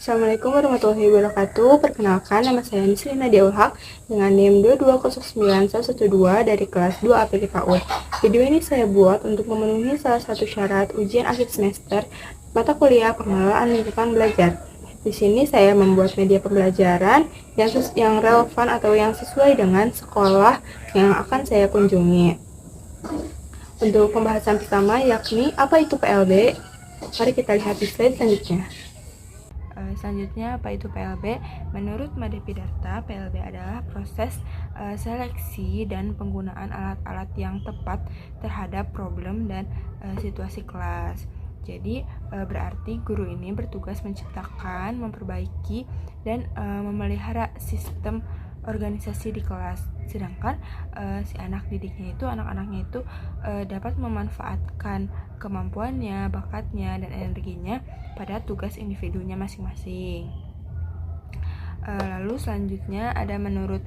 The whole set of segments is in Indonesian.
Assalamualaikum warahmatullahi wabarakatuh. Perkenalkan, nama saya Nisri Nadia Ulhaq dengan NIM 2209112 dari kelas 2 APK PAUD. Video ini saya buat untuk memenuhi salah satu syarat ujian akhir semester mata kuliah pengelolaan lingkungan belajar. Di sini saya membuat media pembelajaran yang relevan atau yang sesuai dengan sekolah yang akan saya kunjungi. Untuk pembahasan pertama yakni apa itu PLB, mari kita lihat di slide selanjutnya. Selanjutnya, apa itu PLB? Menurut Madepidarta, PLB adalah proses seleksi dan penggunaan alat-alat yang tepat terhadap problem dan situasi kelas. Jadi, berarti guru ini bertugas menciptakan, memperbaiki, dan memelihara sistem organisasi di kelas. Sedangkan si anak-anaknya itu dapat memanfaatkan kemampuannya, bakatnya, dan energinya pada tugas individunya masing-masing. Lalu selanjutnya ada menurut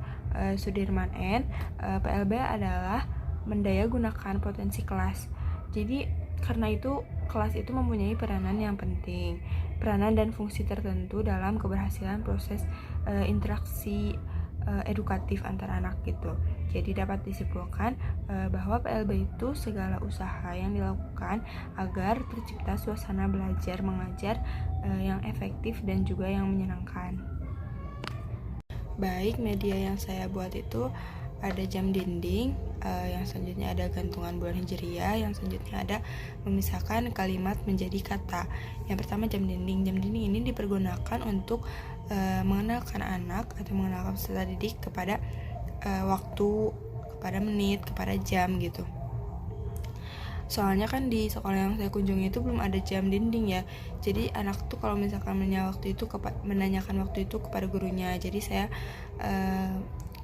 Sudirman N, PLB adalah mendayagunakan potensi kelas. Jadi karena itu kelas itu mempunyai peranan yang penting, peranan dan fungsi tertentu dalam keberhasilan proses interaksi edukatif antara anak gitu. Jadi dapat disimpulkan bahwa PLB itu segala usaha yang dilakukan agar tercipta suasana belajar mengajar yang efektif dan juga yang menyenangkan. Baik, media yang saya buat itu ada jam dinding, yang selanjutnya ada gantungan bulan hijriah, yang selanjutnya ada memisahkan kalimat menjadi kata. Yang pertama jam dinding. Jam dinding ini dipergunakan untuk mengenalkan anak atau mengenalkan peserta didik kepada waktu, kepada menit, kepada jam gitu. Soalnya kan di sekolah yang saya kunjungi itu belum ada jam dinding ya. Jadi anak tuh kalau misalkan menanyakan waktu itu kepada gurunya. Jadi saya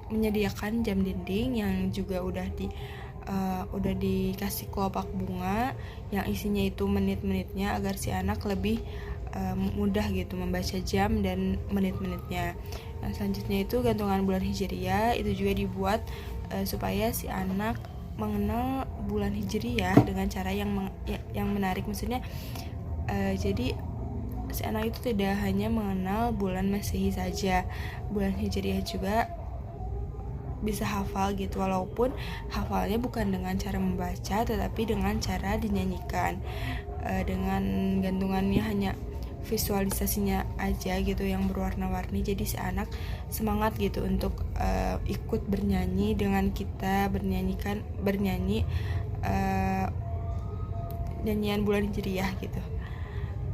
menyediakan jam dinding yang juga udah dikasih kelopak bunga yang isinya itu menit-menitnya agar si anak lebih mudah gitu membaca jam dan menit-menitnya. Nah, selanjutnya itu gantungan bulan hijriah itu juga dibuat supaya si anak mengenal bulan hijriah dengan cara yang menarik. Maksudnya jadi si anak itu tidak hanya mengenal bulan Masehi saja, bulan hijriah juga bisa hafal gitu, walaupun hafalnya bukan dengan cara membaca tetapi dengan cara dinyanyikan. Dengan gantungannya hanya visualisasinya aja gitu yang berwarna-warni, jadi si anak semangat gitu untuk ikut bernyanyi dengan kita, bernyanyi nyanyian bulan hijriah gitu.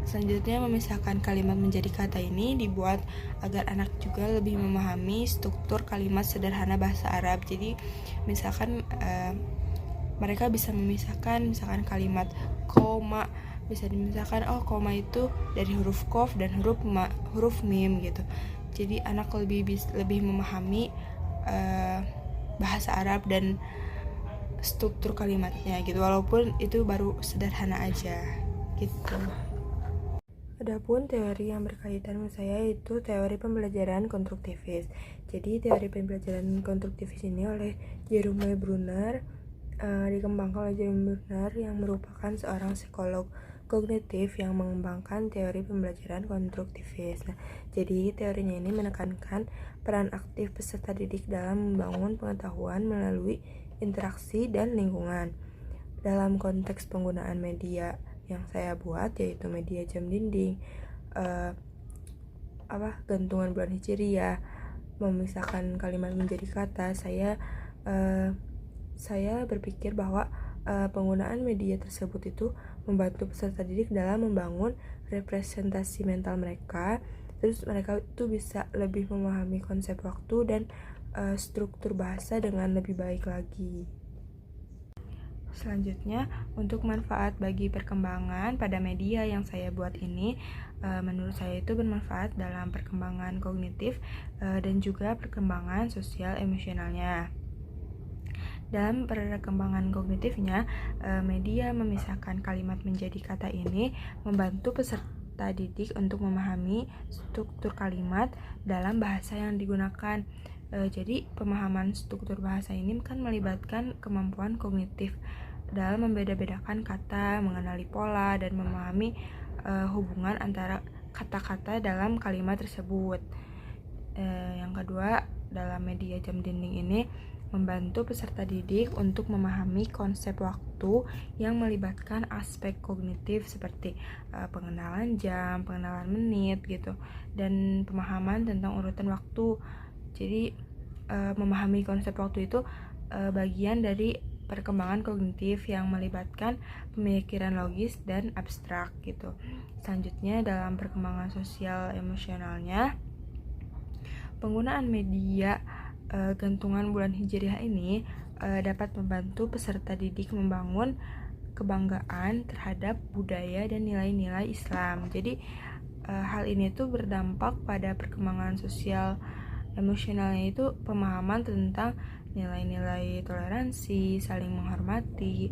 Selanjutnya, memisahkan kalimat menjadi kata ini dibuat agar anak juga lebih memahami struktur kalimat sederhana bahasa Arab. Jadi misalkan mereka bisa memisahkan misalkan kalimat koma, bisa dimisahkan koma itu dari huruf qaf dan huruf mim gitu. Jadi anak lebih memahami bahasa Arab dan struktur kalimatnya gitu, walaupun itu baru sederhana aja gitu. Adapun teori yang berkaitan dengan saya itu teori pembelajaran konstruktivis. Jadi teori pembelajaran konstruktivis ini oleh Jerome Bruner dikembangkan oleh Jerome Bruner yang merupakan seorang psikolog kognitif yang mengembangkan teori pembelajaran konstruktivis. Nah, jadi teorinya ini menekankan peran aktif peserta didik dalam membangun pengetahuan melalui interaksi dan lingkungan. Dalam konteks penggunaan media yang saya buat yaitu media jam dinding, gantungan bulan hijriah, memisahkan kalimat menjadi kata, saya berpikir bahwa penggunaan media tersebut itu membantu peserta didik dalam membangun representasi mental mereka. Terus mereka itu bisa lebih memahami konsep waktu dan struktur bahasa dengan lebih baik lagi. Selanjutnya, untuk manfaat bagi perkembangan pada media yang saya buat ini, menurut saya itu bermanfaat dalam perkembangan kognitif dan juga perkembangan sosial emosionalnya. Dalam perkembangan kognitifnya, media memisahkan kalimat menjadi kata ini membantu peserta didik untuk memahami struktur kalimat dalam bahasa yang digunakan. Jadi pemahaman struktur bahasa ini kan melibatkan kemampuan kognitif dalam membeda-bedakan kata, mengenali pola, dan memahami hubungan antara kata-kata dalam kalimat tersebut. Yang kedua, dalam media jam dinding ini membantu peserta didik untuk memahami konsep waktu yang melibatkan aspek kognitif seperti pengenalan jam, pengenalan menit gitu, dan pemahaman tentang urutan waktu. Jadi memahami konsep waktu itu bagian dari perkembangan kognitif yang melibatkan pemikiran logis dan abstrak gitu. Selanjutnya, dalam perkembangan sosial emosionalnya, penggunaan media gantungan bulan hijriah ini dapat membantu peserta didik membangun kebanggaan terhadap budaya dan nilai-nilai Islam. Jadi hal ini tuh berdampak pada perkembangan sosial emosionalnya, itu pemahaman tentang nilai-nilai toleransi, saling menghormati,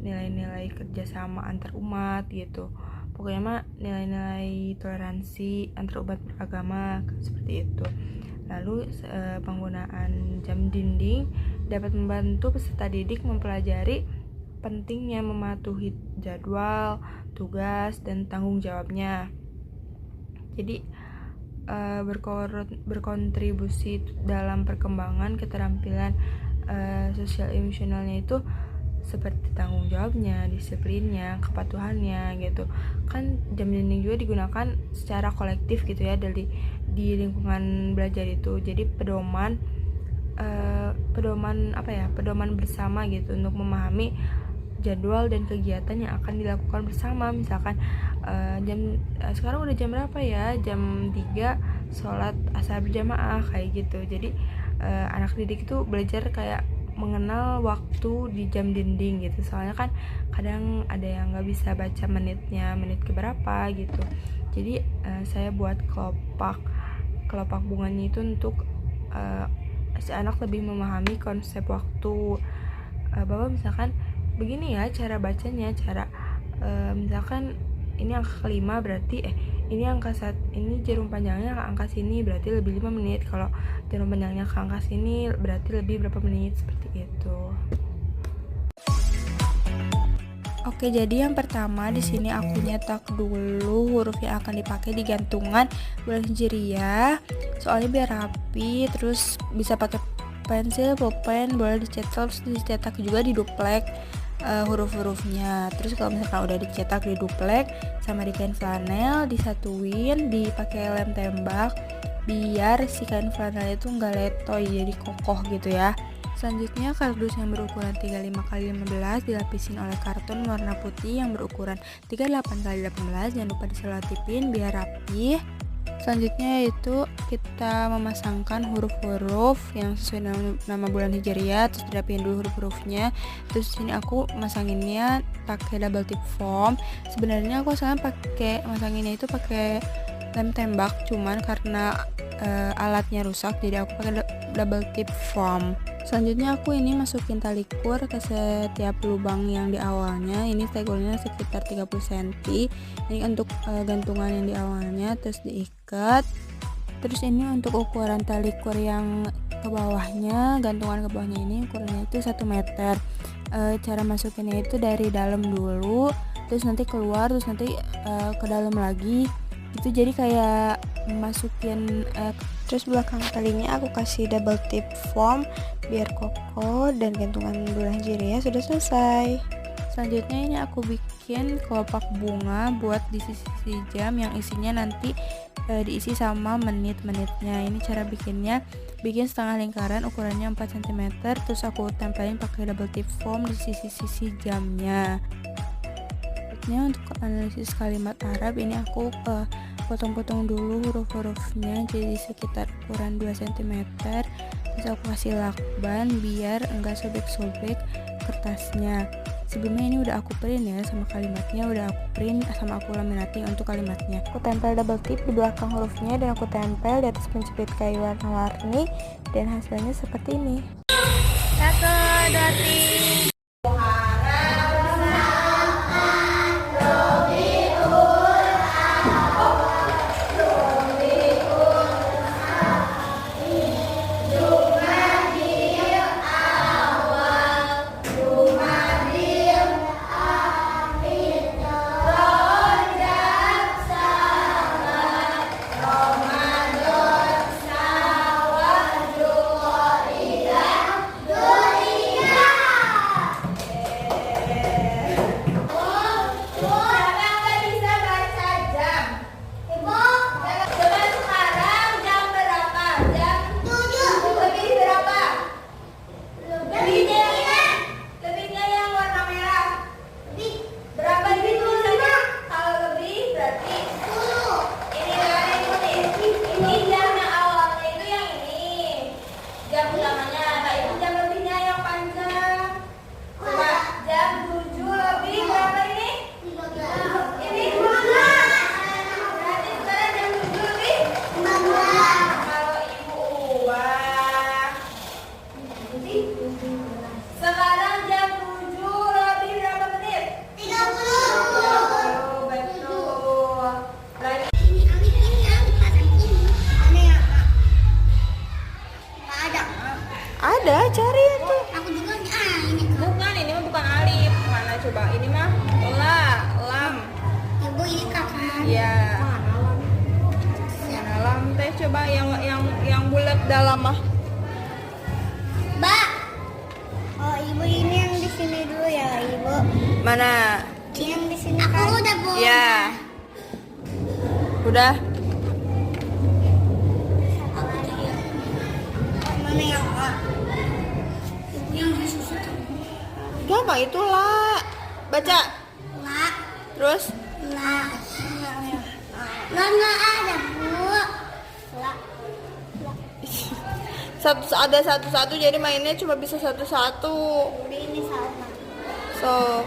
nilai-nilai kerjasama antar umat gitu. Pokoknya mah nilai-nilai toleransi antar umat beragama seperti itu. Lalu penggunaan jam dinding dapat membantu peserta didik mempelajari pentingnya mematuhi jadwal, tugas, dan tanggung jawabnya. Jadi berkontribusi dalam perkembangan keterampilan sosial emosionalnya itu seperti tanggung jawabnya, disiplinnya, kepatuhannya gitu. Kan jam dinding juga digunakan secara kolektif gitu ya di lingkungan belajar itu. Jadi pedoman bersama gitu untuk memahami jadwal dan kegiatan yang akan dilakukan bersama. Misalkan sekarang udah jam berapa ya? Jam 3 sholat asar berjamaah kayak gitu. Jadi anak didik itu belajar kayak mengenal waktu di jam dinding gitu. Soalnya kan kadang ada yang nggak bisa baca menitnya, menit keberapa gitu. Jadi saya buat kelopak bunganya itu untuk si anak lebih memahami konsep waktu. Bahwa misalkan begini ya cara bacanya, misalkan ini angka kelima berarti ini ini jarum panjangnya ke angka sini berarti lebih 5 menit, kalau jarum panjangnya ke angka sini berarti lebih berapa menit, seperti itu. Oke, jadi yang pertama di sini aku nyetak dulu huruf yang akan dipakai di gantungan bulan hijriah. Soalnya biar rapi, terus bisa pakai pensil, pulpen, boleh dicetak, terus dicetak juga di duplek huruf-hurufnya. Terus kalau misalkan udah dicetak di duplek sama di kain flanel, disatuin, dipakai lem tembak biar si kain flanel itu nggak letoy, jadi kokoh gitu ya. Selanjutnya, kardus yang berukuran 35x15 dilapisin oleh karton warna putih yang berukuran 38x18. Jangan lupa diselotipin biar rapi. Selanjutnya yaitu kita memasangkan huruf-huruf yang sesuai nama bulan hijriah, terus dirapiin dulu huruf-hurufnya. Terus sini aku masanginnya pakai double tip foam. Sebenarnya aku sekarang masanginnya itu pakai lem tembak, cuman karena alatnya rusak jadi aku pakai double tip foam. Selanjutnya aku ini masukin tali kur ke setiap lubang yang di awalnya. Ini tegolnya sekitar 30 cm. Ini untuk gantungan yang di awalnya, terus diikat. Terus ini untuk ukuran tali kur yang ke bawahnya, gantungan ke bawahnya ini ukurannya itu 1 meter. Cara masukinnya itu dari dalam dulu, terus nanti keluar, terus nanti ke dalam lagi. Itu jadi kayak masukin terus belakang talinya aku kasih double tip foam biar kokoh, dan gantungan bulan hijriah sudah selesai. Selanjutnya ini aku bikin kelopak bunga buat di sisi jam yang isinya nanti diisi sama menit-menitnya. Ini cara bikinnya, bikin setengah lingkaran ukurannya 4 cm, terus aku tempelin pakai double tip foam di sisi-sisi jamnya. Untuk analisis kalimat Arab ini aku potong-potong dulu huruf-hurufnya jadi sekitar ukuran 2 cm. Terus aku kasih lakban biar enggak sobek-sobek kertasnya. Sebelumnya ini udah aku print ya sama kalimatnya, udah aku print sama aku laminating untuk kalimatnya. Aku tempel double tip di belakang hurufnya dan aku tempel di atas penjepit kayu warna-warni, dan hasilnya seperti ini. 1, 2, 3. Dalam mah. Mbak. Oh, ibu ini yang di sini dulu ya, ibu. Mana? Yang di sini. Aku udah bawa. Ya. Udah. Mana yang A? Ibu yang disusun. Gampang itu lah. Baca. La. Terus? La. La nggak ada, Bu. La. Ada satu-satu jadi mainnya cuma bisa satu-satu. Ini sama. So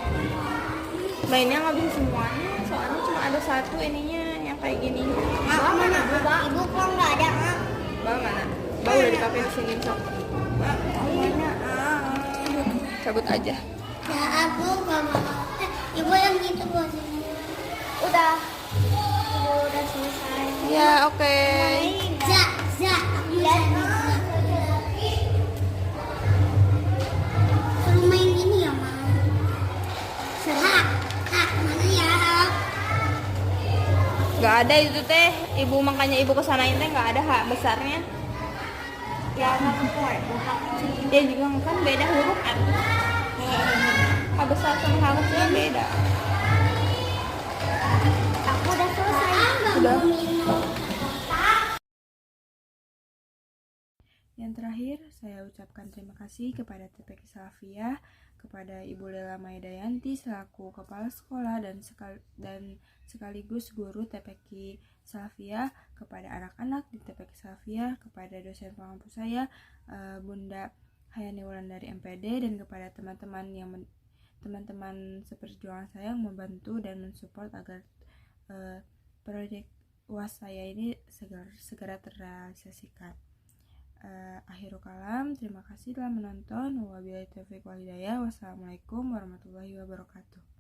mainnya nggak bisa semuanya. Soalnya cuma ada satu ininya yang kayak gini. Mana? Ibu kok nggak ada? Bang mana? Bang udah dipakai di sini sok. Mana? Cabut aja. Ya aku nggak mau. Ibu yang gitu buat sini. Udah. Ibu udah selesai. Ya oke. Za, za. Lihat. Suruh main ini ya, Ma. Kak, mana ya? Gak ada itu teh. Ibu makanya ibu kesanain teh nggak ada hak besarnya. Ya, hak kecil. Dia juga kan beda huruf kan. Hak besar sama hak kecil beda. Aku udah selesai. Udah. Minum. Yang terakhir, saya ucapkan terima kasih kepada TPK Salafiyah, kepada Ibu Lela Maidayanti selaku Kepala Sekolah dan sekaligus guru TPK Salafiyah, kepada anak-anak di TPK Salafiyah, kepada dosen pengampu saya, Bunda Hayani Wulandari MPD, dan kepada teman-teman seperjuangan saya yang membantu dan mensupport agar proyek UAS saya ini segera terrealisasikan. Akhirul kalam, terima kasih telah menonton. Wabillahi taufiq wal hidayah. Wassalamualaikum warahmatullahi wabarakatuh.